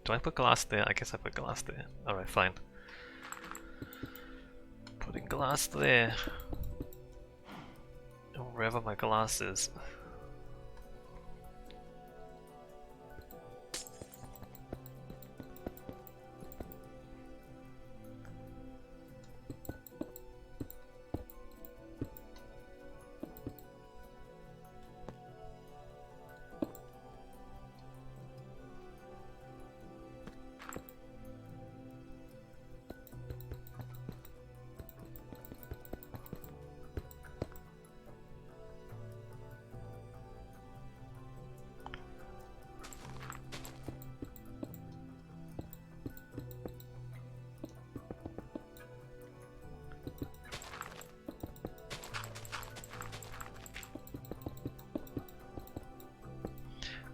Do I put glass there? I guess I put glass there. Alright, fine. Putting glass there. Wherever my glass is.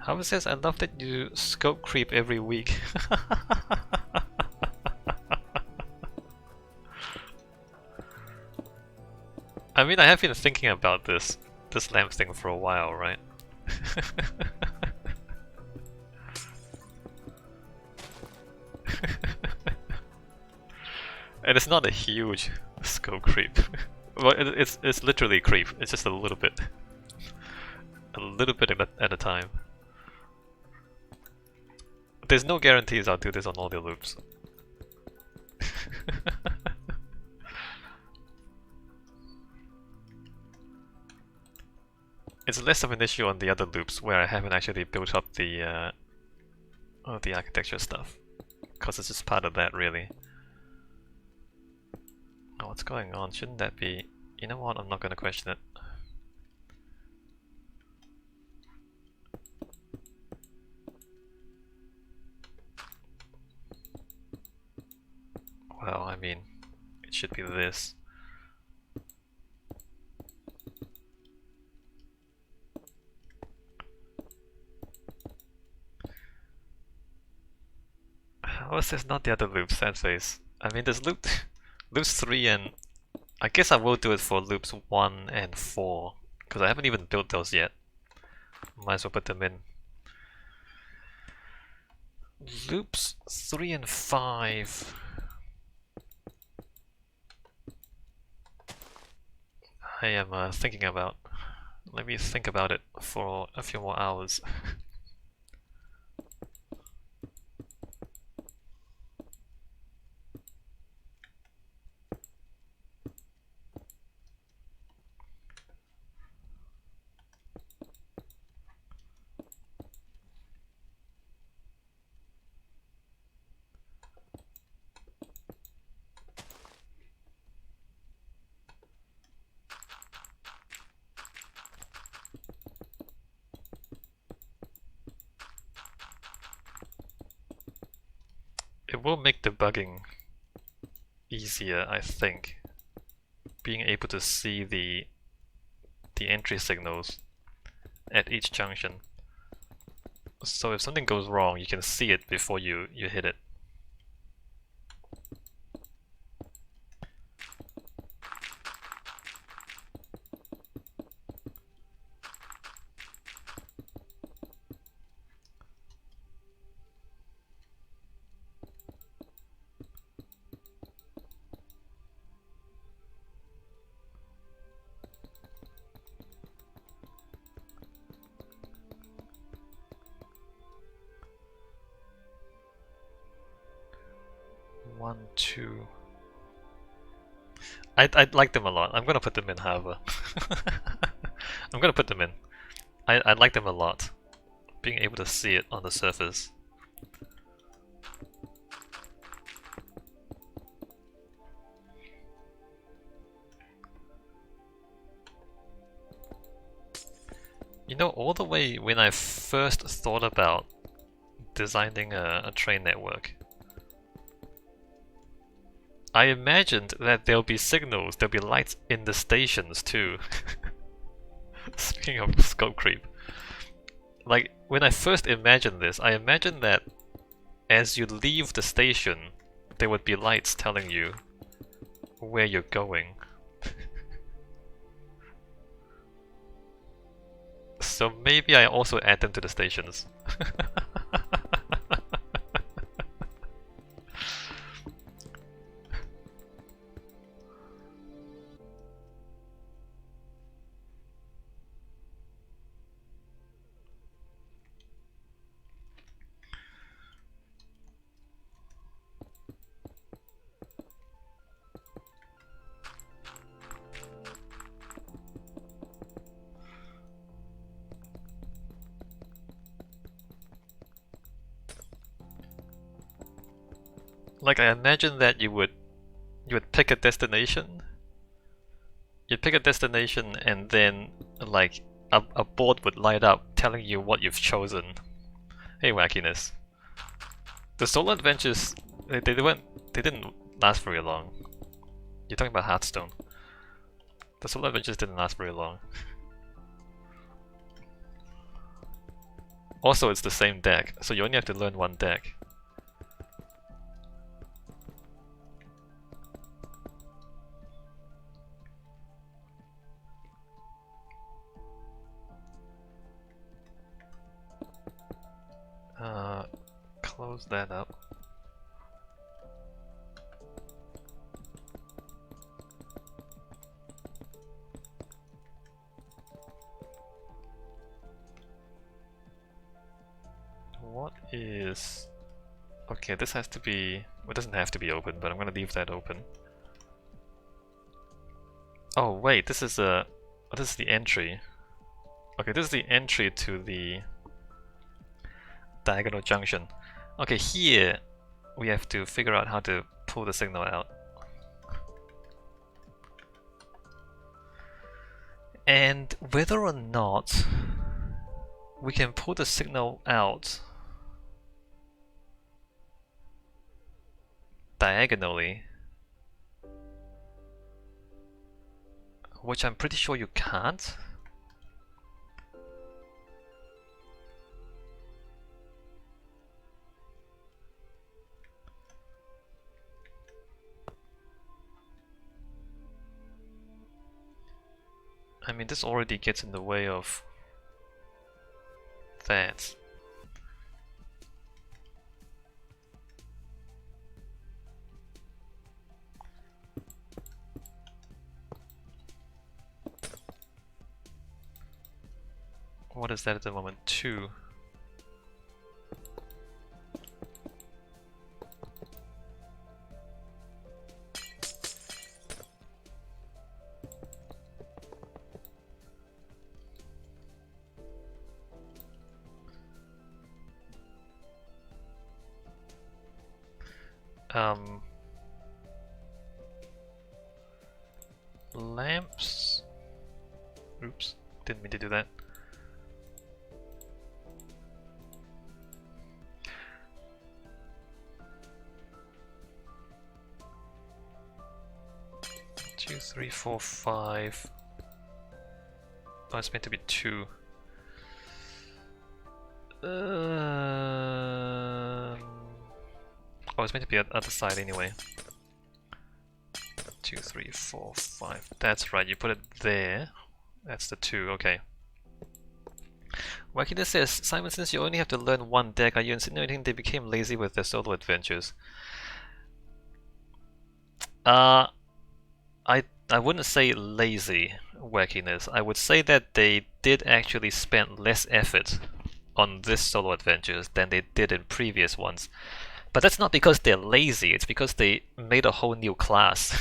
How is this? I love that you scope creep every week. I mean, I have been thinking about this lamp thing for a while, right? And it's not a huge scope creep. Well, it's literally creep. It's just a little bit at a time. There's no guarantees I'll do this on all the loops. It's less of an issue on the other loops where I haven't actually built up the architecture stuff, because it's just part of that, really. Oh, what's going on? Shouldn't that be... You know what? I'm not going to question it. Well, I mean, it should be this. How is this not the other loops? Sad face. I mean, there's loops 3 and... I guess I will do it for loops 1 and 4, because I haven't even built those yet. Might as well put them in. Loops 3 and 5... I am thinking about. Let me think about it for a few more hours. It will make debugging easier, I think. Being able to see the entry signals at each junction. So if something goes wrong, you can see it before you hit it. One, two. I like them a lot. I'm gonna put them in, however. I'm gonna put them in. I like them a lot. Being able to see it on the surface. You know, all the way when I first thought about designing a train network, I imagined that there'll be signals, there'll be lights in the stations too. Speaking of scope creep. Like, when I first imagined this, I imagined that as you leave the station, there would be lights telling you where you're going. So maybe I also add them to the stations. Like, I imagine that you would pick a destination. You'd pick a destination and then like a board would light up telling you what you've chosen. Hey, wackiness. The solo adventures, they didn't last very long. You're talking about Hearthstone. The solo adventures didn't last very long. Also, it's the same deck, so you only have to learn one deck. Close that up. What is... Okay, this has to be... Well, it doesn't have to be open, but I'm gonna leave that open. Oh wait, this is a... Oh, this is the entry. Okay, this is the entry to the diagonal junction. Okay, here we have to figure out how to pull the signal out. And whether or not we can pull the signal out diagonally, which I'm pretty sure you can't. I mean, this already gets in the way of that. What is that at the moment? 2. Lamps. Oops, didn't mean to do that. Two, three, four, 5. Oh, it's meant to be 2. Oh, it's meant to be at the other side anyway. 2, 3, 4, 5. That's right, you put it there. That's the 2, okay. Wackiness says, Simon, since you only have to learn one deck, are you insinuating they became lazy with their solo adventures? I wouldn't say lazy, Wackiness. I would say that they did actually spend less effort on this solo adventures than they did in previous ones. But that's not because they're lazy, it's because they made a whole new class.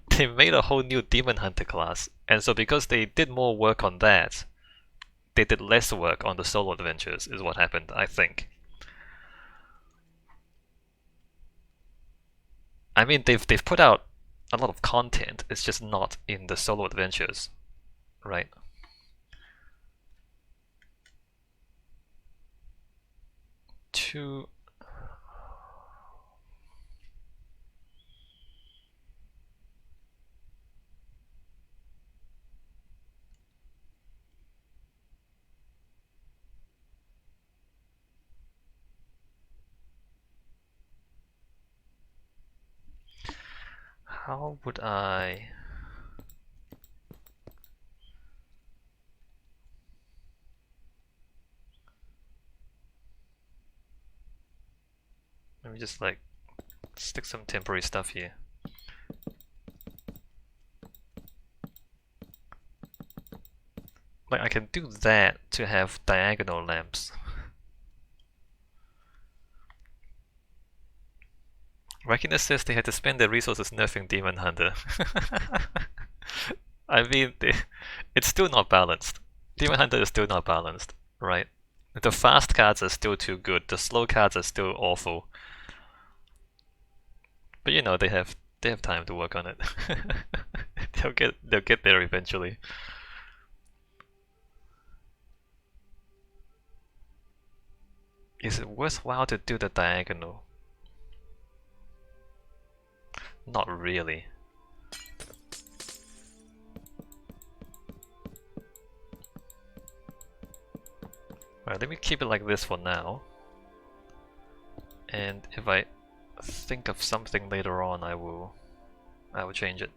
They made a whole new Demon Hunter class, and so because they did more work on that, they did less work on the solo adventures, is what happened, I think. I mean, they've put out a lot of content, it's just not in the solo adventures, right? Two... How would I... Let me just like stick some temporary stuff here. Like I can do that to have diagonal lamps. Wackiness says they had to spend their resources nerfing Demon Hunter. I mean, it's still not balanced. Demon Hunter is still not balanced, right? The fast cards are still too good, the slow cards are still awful. But you know, they have time to work on it. They'll get there eventually. Is it worthwhile to do the diagonal? Not really. Alright, let me keep it like this for now. And if I think of something later on, I will change it.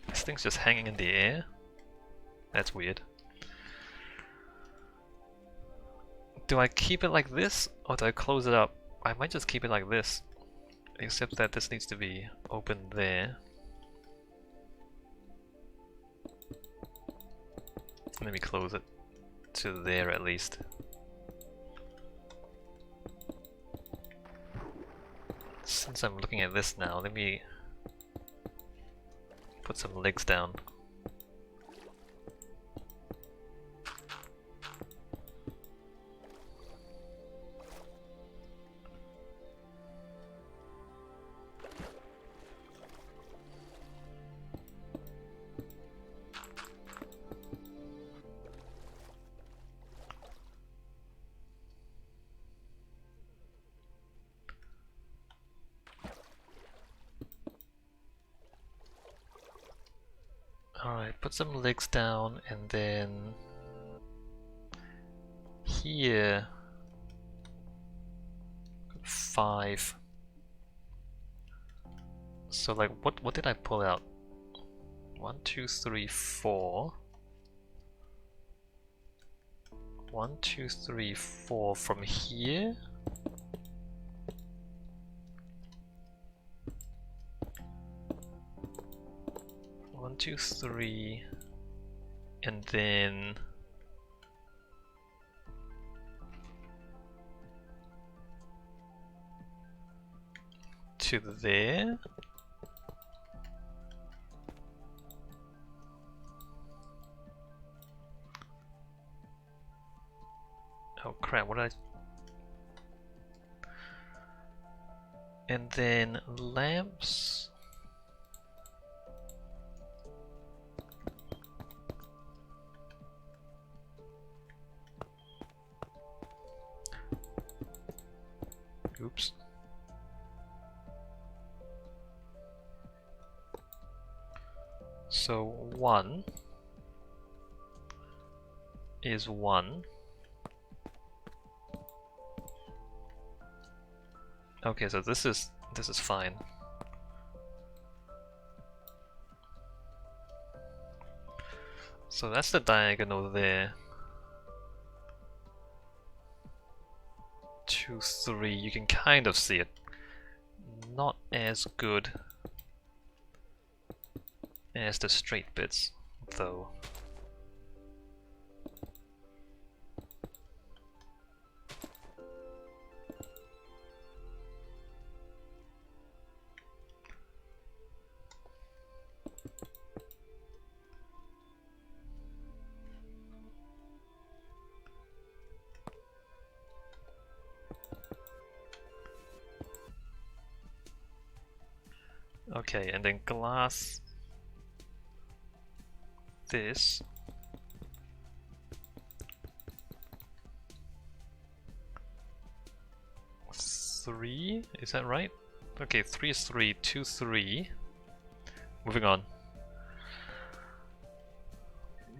This thing's just hanging in the air. That's weird. Do I keep it like this, or do I close it up? I might just keep it like this, except that this needs to be open there. Let me close it to there at least. Since I'm looking at this now, let me put some legs down. Alright, put some legs down, and then here 5. So like what did I pull out? 1, 2, 3, 4. 1, 2, 3, 4 from here. One, two, three, and then to there. Oh crap, what did I... And then lamps. Oops. So 1 is 1. Okay, so this is fine. So that's the diagonal there. 2, 3, you can kind of see it. Not as good as the straight bits, though. Okay, and then glass this. Three, is that right? Okay, 3 is 3, 2, 3. Moving on.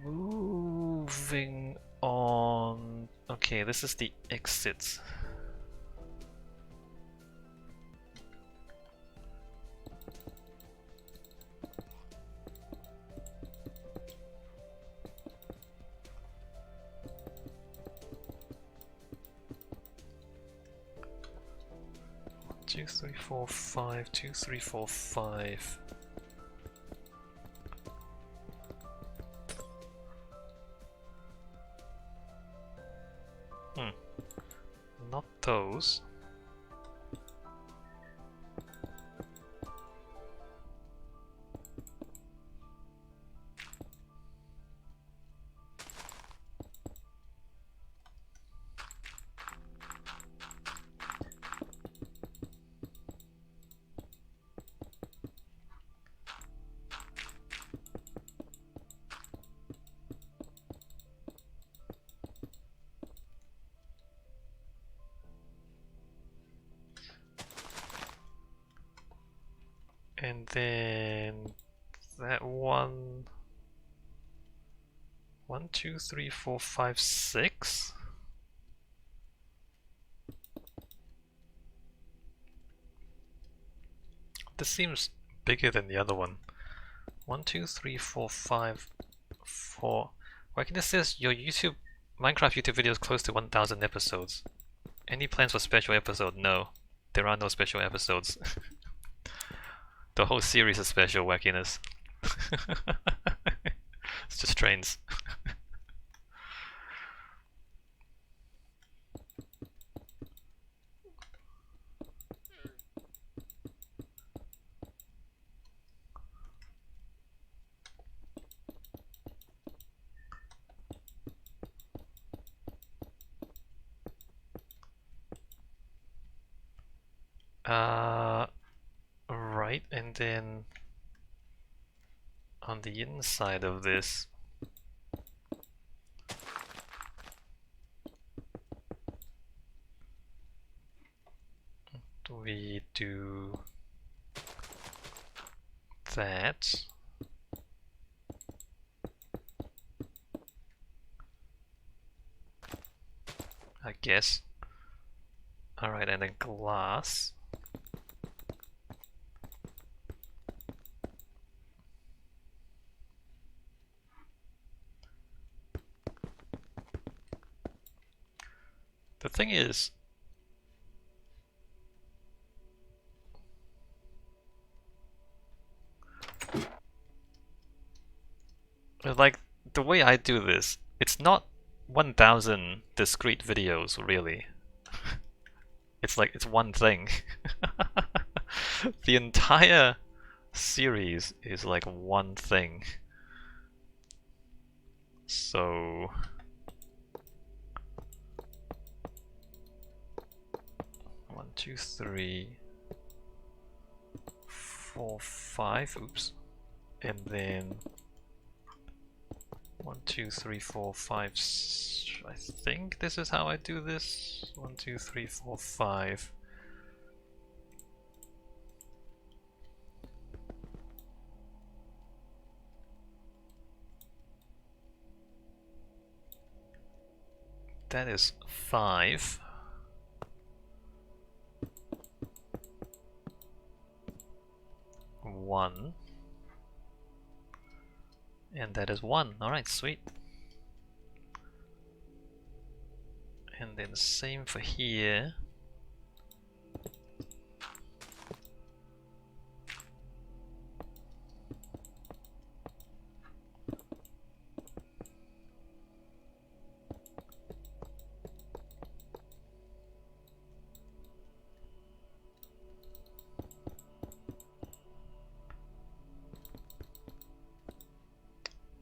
Moving on. Okay, this is the exit. Two, three, four, five. 2, 3, 4, 5. Not those. And then that one. 1, 2, 3, 4, 5, 6. This seems bigger than the other one. 1, 2, 3, 4, 5, 4. Why can it says your Minecraft YouTube video is close to 1,000 episodes? Any plans for special episode? No. There are no special episodes. The whole series is special wackiness. It's just trains. Right, and then on the inside of this, we do that. I guess. Alright, and then glass. The thing is, like, the way I do this, it's not 1,000 discrete videos, really. It's like, it's one thing. The entire series is like one thing. So... 1, 2, 3, 4, 5, oops. And then 1, 2, 3, 4, 5, I think this is how I do this. 1, 2, 3, 4, 5. That is 5. One. And that is 1. Alright, sweet. And then same for here.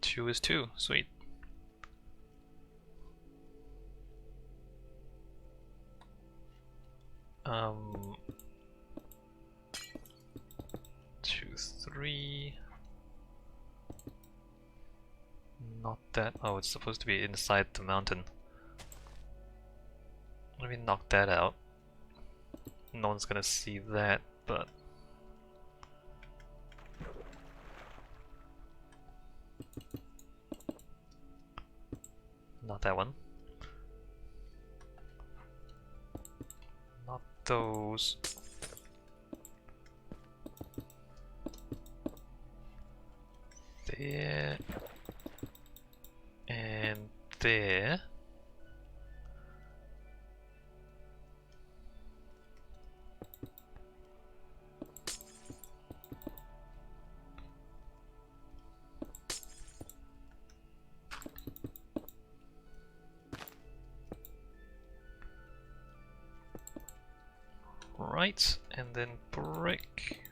Two is 2, sweet. Two, 3. Not that. Oh, it's supposed to be inside the mountain. Let me knock that out. No one's gonna see that, but... Not that one. Not those. There. And there. Right, and then brick.